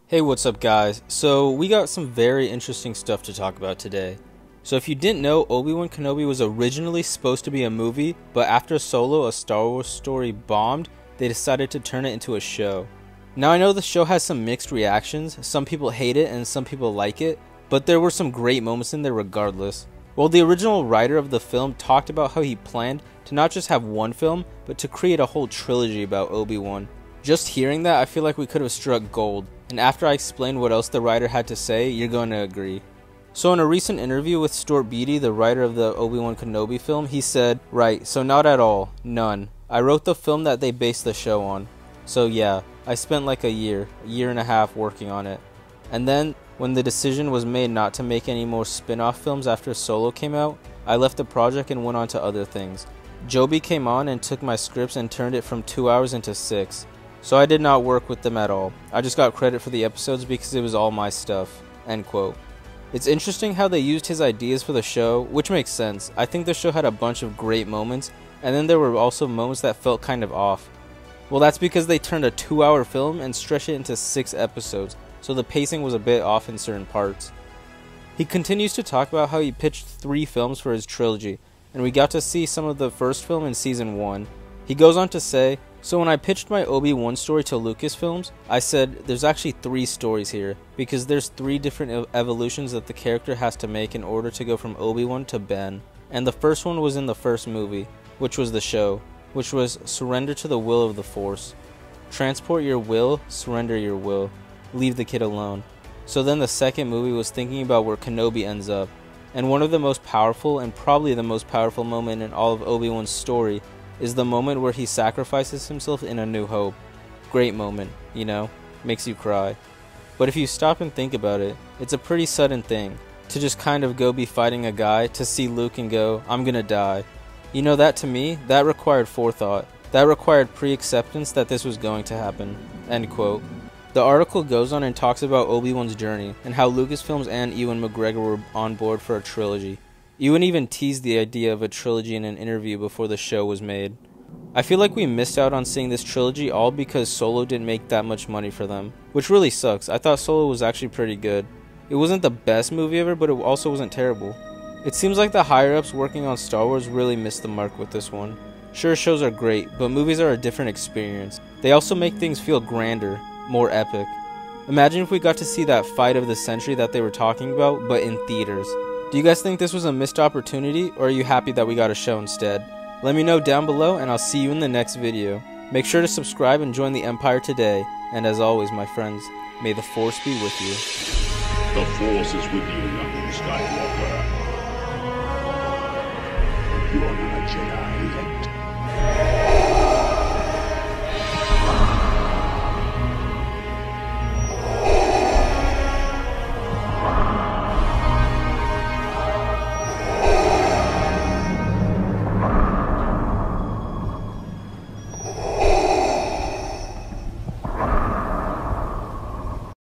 Hey, what's up guys? So we got some very interesting stuff to talk about today. So if you didn't know, Obi-Wan Kenobi was originally supposed to be a movie, but after Solo, a Star Wars story, bombed, they decided to turn it into a show. Now I know the show has some mixed reactions, some people hate it and some people like it, but there were some great moments in there regardless. Well, the original writer of the film talked about how he planned to not just have one film, but to create a whole trilogy about Obi-Wan. Just hearing that, I feel like we could have struck gold. And after I explain what else the writer had to say, you're going to agree. So in a recent interview with Stuart Beattie, the writer of the Obi-Wan Kenobi film, he said, "Right, so not at all, none. I wrote the film that they based the show on. So yeah, I spent like a year and a half working on it. And then, when the decision was made not to make any more spin-off films after Solo came out, I left the project and went on to other things. Joby came on and took my scripts and turned it from 2 hours into 6. So I did not work with them at all. I just got credit for the episodes because it was all my stuff." End quote. It's interesting how they used his ideas for the show, which makes sense. I think the show had a bunch of great moments, and then there were also moments that felt kind of off. Well, that's because they turned a 2-hour film and stretched it into 6 episodes, so the pacing was a bit off in certain parts. He continues to talk about how he pitched 3 films for his trilogy, and we got to see some of the first film in season 1. He goes on to say, "So when I pitched my Obi-Wan story to Lucasfilms, I said there's actually 3 stories here, because there's 3 different evolutions that the character has to make in order to go from Obi-Wan to Ben. And the first one was in the first movie, which was the show, which was surrender to the will of the Force. Transport your will, surrender your will, leave the kid alone. So then the second movie was thinking about where Kenobi ends up, and one of the most powerful and probably the most powerful moment in all of Obi-Wan's story is the moment where he sacrifices himself in A New Hope. Great moment, you know, makes you cry. But if you stop and think about it, it's a pretty sudden thing, to just kind of go be fighting a guy, to see Luke and go, I'm gonna die. You know, that to me, that required forethought. That required pre-acceptance that this was going to happen." End quote. The article goes on and talks about Obi-Wan's journey, and how Lucasfilms and Ewan McGregor were on board for a trilogy. Ewan even teased the idea of a trilogy in an interview before the show was made. I feel like we missed out on seeing this trilogy all because Solo didn't make that much money for them, which really sucks. I thought Solo was actually pretty good. It wasn't the best movie ever, but it also wasn't terrible. It seems like the higher-ups working on Star Wars really missed the mark with this one. Sure, shows are great, but movies are a different experience. They also make things feel grander, more epic. Imagine if we got to see that fight of the century that they were talking about, but in theaters. Do you guys think this was a missed opportunity, or are you happy that we got a show instead? Let me know down below, and I'll see you in the next video. Make sure to subscribe and join the Empire today, and as always, my friends, may the Force be with you. The Force is with you, young Skywalker. You're not a Jedi yet.